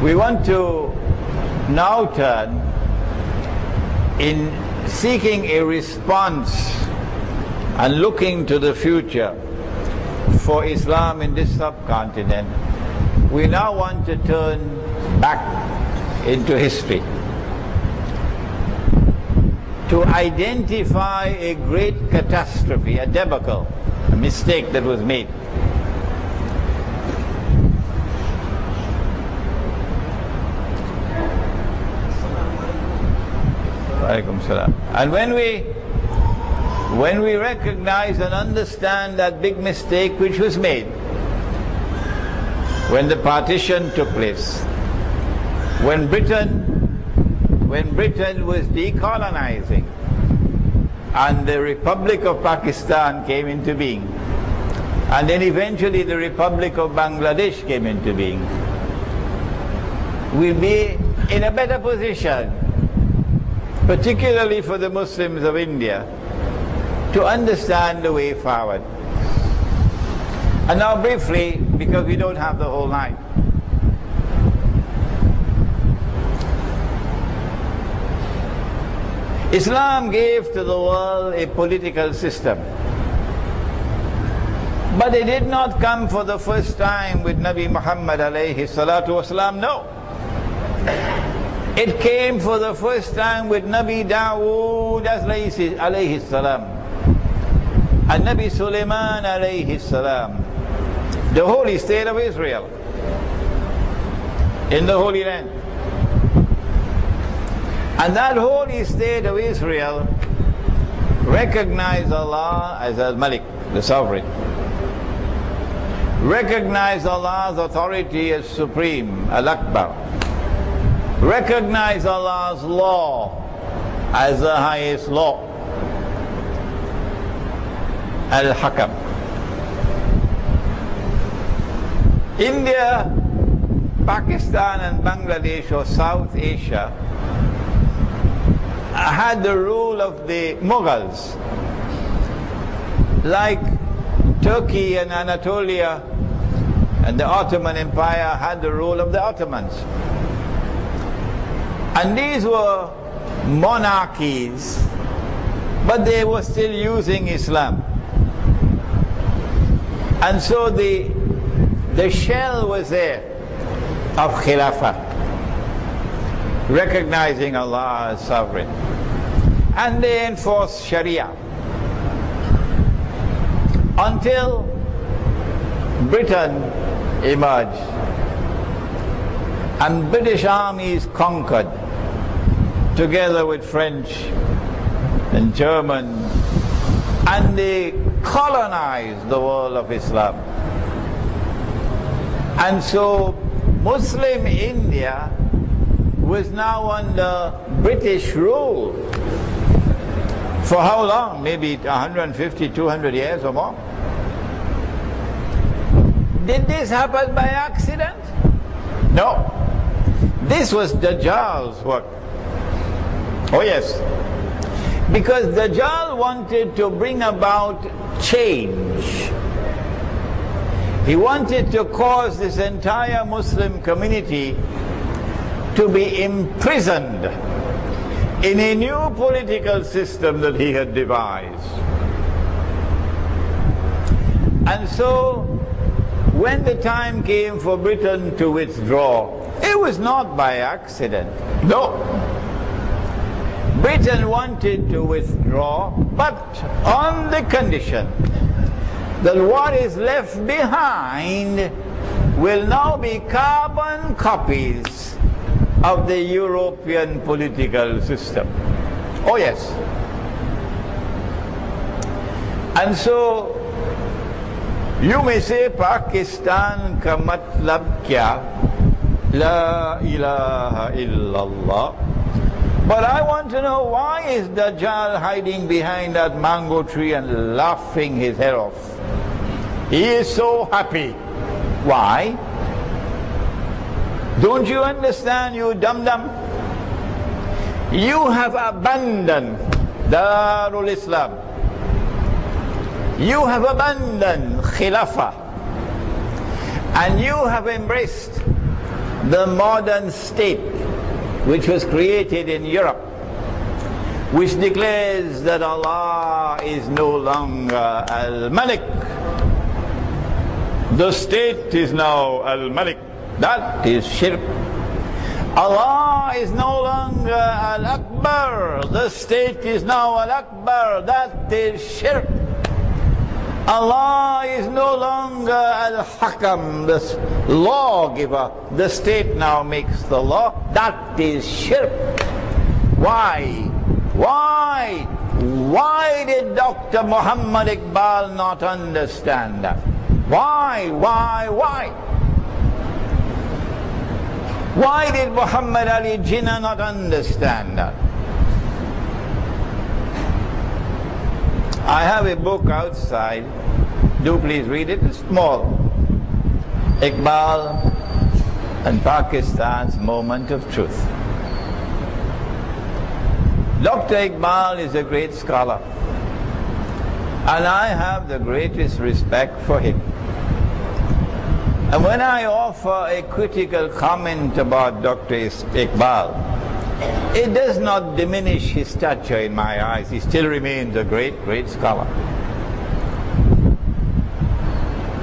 We want to now turn in seeking a response and looking to the future for Islam in this subcontinent. We now want to turn back into history to identify a great catastrophe, a debacle, a mistake that was made. And when we recognize and understand that big mistake which was made when the partition took place, when Britain was decolonizing and the Republic of Pakistan came into being, and then eventually the Republic of Bangladesh came into being, we'll be in a better position, particularly for the Muslims of India, to understand the way forward. And now briefly, because we don't have the whole night, Islam gave to the world a political system, but it did not come for the first time with Nabi Muhammad alayhi salatu wasalam, no. It came for the first time with Nabi Dawood alayhi salam and Nabi Sulaiman alayhi salam, the holy state of Israel in the Holy Land. And that holy state of Israel recognized Allah as Al-Malik, the sovereign, recognized Allah's authority as supreme, Al-Akbar, recognize Allah's law as the highest law, Al-Hakam. India, Pakistan and Bangladesh, or South Asia, had the rule of the Mughals, like Turkey and Anatolia and the Ottoman Empire had the rule of the Ottomans. And these were monarchies, but they were still using Islam. And so the shell was there of Khilafah, recognizing Allah as sovereign. And they enforced Sharia until Britain emerged and British armies conquered, together with French and German, and they colonized the world of Islam. And so Muslim India was now under British rule. For how long? Maybe 150, 200 years or more. Did this happen by accident? No. This was Dajjal's work. Oh yes. Because Dajjal wanted to bring about change. He wanted to cause this entire Muslim community to be imprisoned in a new political system that he had devised. And so, when the time came for Britain to withdraw, it was not by accident. No. Britain wanted to withdraw, but on the condition that what is left behind will now be carbon copies of the European political system. Oh yes. And so you may say Pakistan ka matlab kya? La ilaha illallah. But I want to know, why is Dajjal hiding behind that mango tree and laughing his head off? He is so happy. Why? Don't you understand, you dum-dum? You have abandoned Darul Islam. You have abandoned Khilafah. And you have embraced the modern state which was created in Europe, which declares that Allah is no longer Al-Malik. The state is now Al-Malik. That is shirk. Allah is no longer Al-Akbar. The state is now Al-Akbar. That is shirk. Allah is no longer Al-Hakam, the lawgiver. The state now makes the law. That is shirk. Why? Why? Why did Dr. Muhammad Iqbal not understand that? Why? Why did Muhammad Ali Jinnah not understand that? I have a book outside. Do please read it. It's small. Iqbal and Pakistan's Moment of Truth. Dr. Iqbal is a great scholar, and I have the greatest respect for him. And when I offer a critical comment about Dr. Iqbal, it does not diminish his stature in my eyes. He still remains a great, great scholar.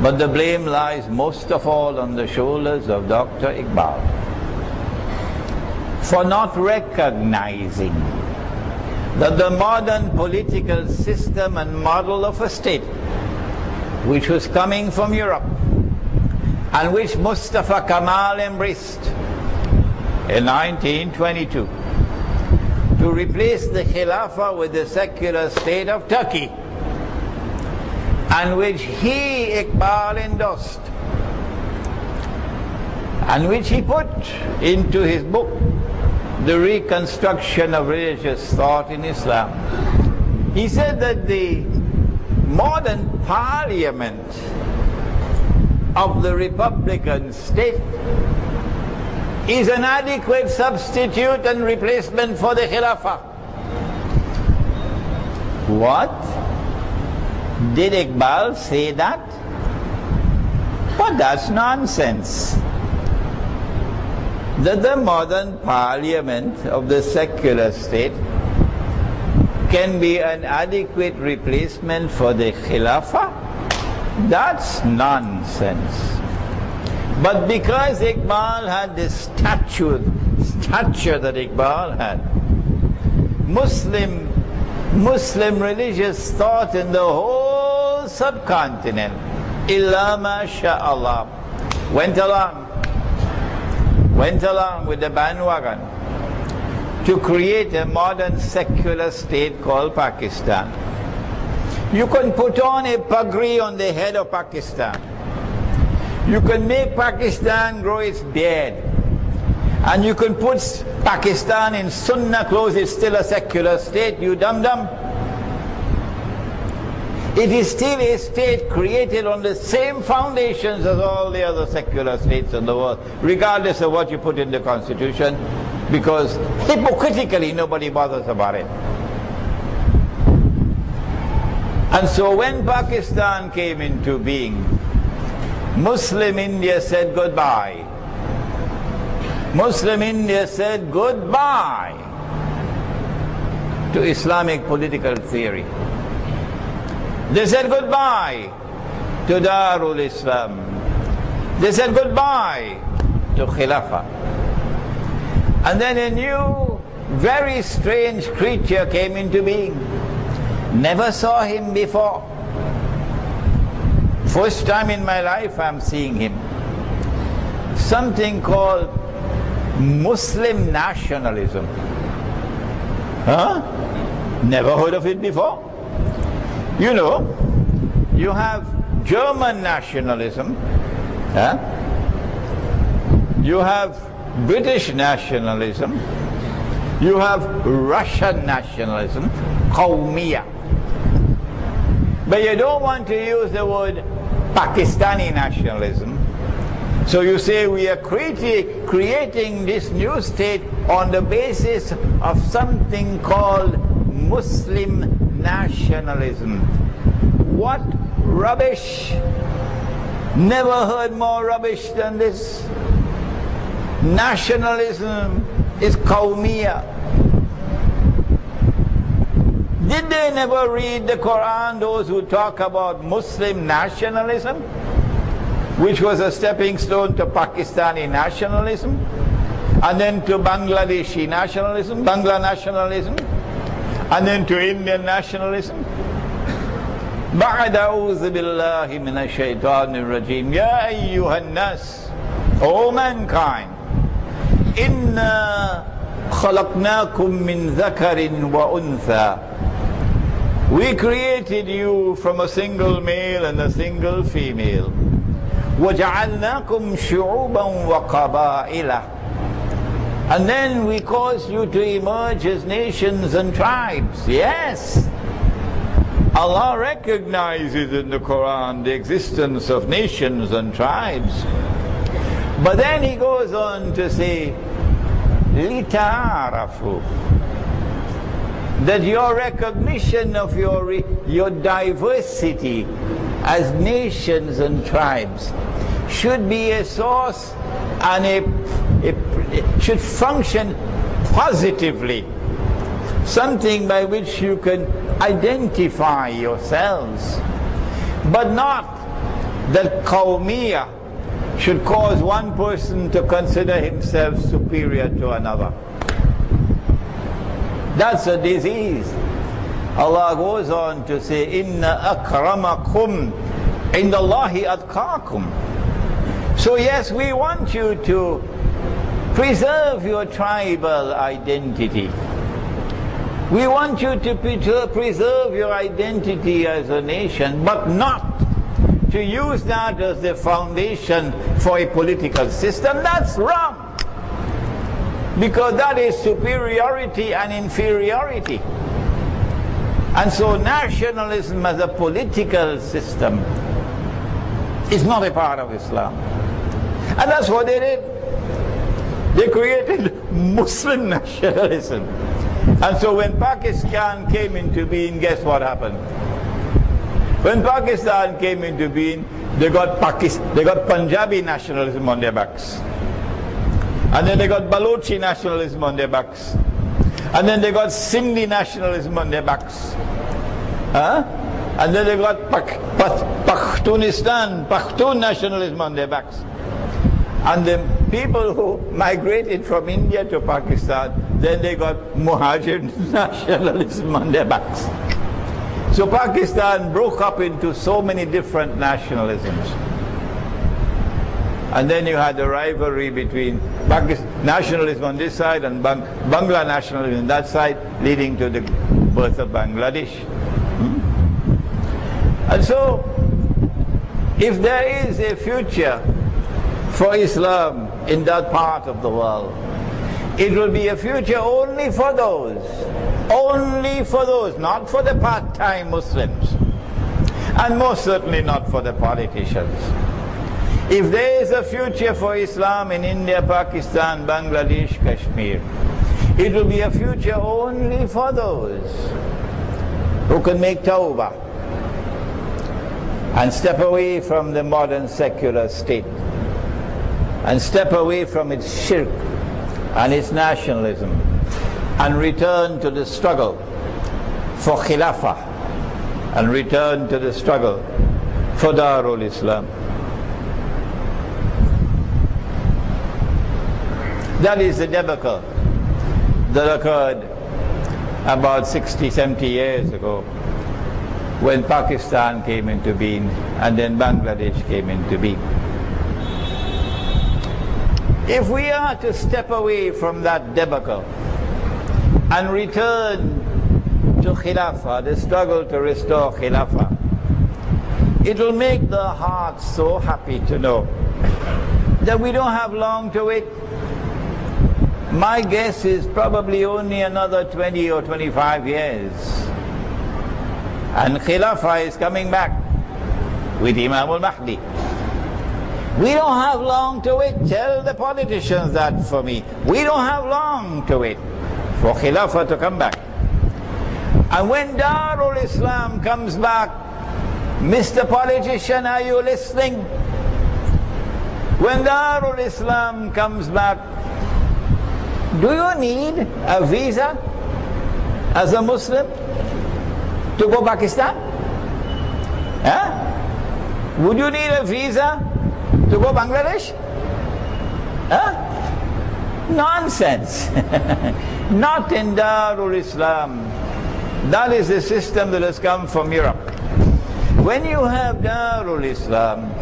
But the blame lies most of all on the shoulders of Dr. Iqbal for not recognizing that the modern political system and model of a state, which was coming from Europe and which Mustafa Kemal embraced in 1922 to replace the Khilafah with the secular state of Turkey, and which he, Iqbal, endorsed, and which he put into his book, The Reconstruction of Religious Thought in Islam. He said that the modern parliament of the Republican state is an adequate substitute and replacement for the Khilafah. What? Did Iqbal say that? But that's nonsense. That the modern parliament of the secular state can be an adequate replacement for the Khilafah? That's nonsense. But because Iqbal had the stature that Iqbal had, Muslim religious thought in the whole subcontinent, illa masha'Allah, went along with the bandwagon to create a modern secular state called Pakistan. You can put on a pagri on the head of Pakistan. You can make Pakistan grow its beard. And you can put Pakistan in Sunnah clothes. It's still a secular state, you dum-dum. It is still a state created on the same foundations as all the other secular states in the world, regardless of what you put in the constitution, because hypocritically nobody bothers about it. And so when Pakistan came into being, Muslim India said goodbye. Muslim India said goodbye to Islamic political theory. They said goodbye to Darul Islam. They said goodbye to Khilafah. And then a new, very strange creature came into being. Never saw him before. First time in my life I'm seeing him. Something called Muslim nationalism. Huh? Never heard of it before. You know, you have German nationalism, huh? You have British nationalism, you have Russian nationalism, Qawmiya. But you don't want to use the word Pakistani nationalism. So you say we are creating this new state on the basis of something called Muslim nationalism. What rubbish! Never heard more rubbish than this. nationalism is qawmiya. Did they never read the Quran, those who talk about Muslim nationalism, which was a stepping stone to Pakistani nationalism, and then to Bangladeshi nationalism, Bangla nationalism, and then to Indian nationalism? بعد أعوذ بالله من الشيطان الرجيم يا أيها الناس, O mankind, إنا خلقناكم من ذكر وأنثى, we created you from a single male and a single female. وَجَعَلْنَاكُمْ شُعُوبًا وَقَبَائِلًا, and then we caused you to emerge as nations and tribes. Yes, Allah recognizes in the Quran the existence of nations and tribes. But then He goes on to say, لِتَعَارَفُوا, that your recognition of your diversity as nations and tribes should be a source and it should function positively, something by which you can identify yourselves, but not that qawmiya should cause one person to consider himself superior to another. That's a disease. Allah goes on to say, Inna akramakum indallahi atqakum. So yes, we want you to preserve your tribal identity. We want you to preserve your identity as a nation, but not to use that as the foundation for a political system. That's wrong, because that is superiority and inferiority. And so nationalism as a political system is not a part of Islam. And that's what they did. They created Muslim nationalism. And so when Pakistan came into being, guess what happened? When Pakistan came into being, they got Punjabi nationalism on their backs. And then they got Balochi nationalism on their backs. And then they got Sindhi nationalism on their backs. And then they got Pashtun nationalism on their backs. And the people who migrated from India to Pakistan, then they got Muhajir nationalism on their backs. So Pakistan broke up into so many different nationalisms. And then you had the rivalry between nationalism on this side and Bangla nationalism on that side, leading to the birth of Bangladesh. And so, if there is a future for Islam in that part of the world, it will be a future only for those, not for the part-time Muslims, and most certainly not for the politicians. If there is a future for Islam in India, Pakistan, Bangladesh, Kashmir, it will be a future only for those who can make tawbah and step away from the modern secular state and step away from its shirk and its nationalism and return to the struggle for Khilafah and return to the struggle for Darul Islam. That is the debacle that occurred about 60, 70 years ago when Pakistan came into being and then Bangladesh came into being. If we are to step away from that debacle and return to Khilafah, the struggle to restore Khilafah, it will make the heart so happy to know that we don't have long to wait. My guess is probably only another 20 or 25 years. And Khilafah is coming back with Imam al-Mahdi. We don't have long to wait. Tell the politicians that for me. We don't have long to wait for Khilafah to come back. And when Darul Islam comes back, Mr. Politician, are you listening? When Darul Islam comes back, do you need a visa as a Muslim to go Pakistan? Huh? Would you need a visa to go Bangladesh? Huh? Nonsense. Not in Darul Islam. That is the system that has come from Europe. When you have Darul Islam,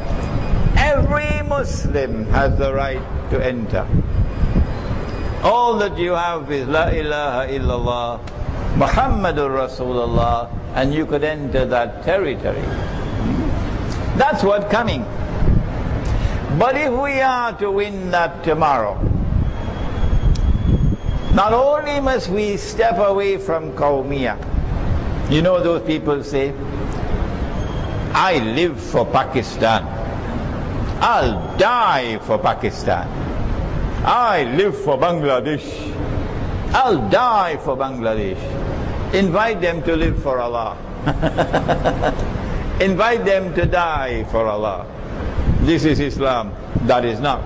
every Muslim has the right to enter. All that you have is La ilaha illallah, Muhammadur Rasulullah, and you could enter that territory. That's what's coming. But if we are to win that tomorrow, not only must we step away from Qawmiyah. You know those people say, I live for Pakistan. I'll die for Pakistan. I live for Bangladesh. I'll die for Bangladesh. Invite them to live for Allah. Invite them to die for Allah. This is Islam. That is not.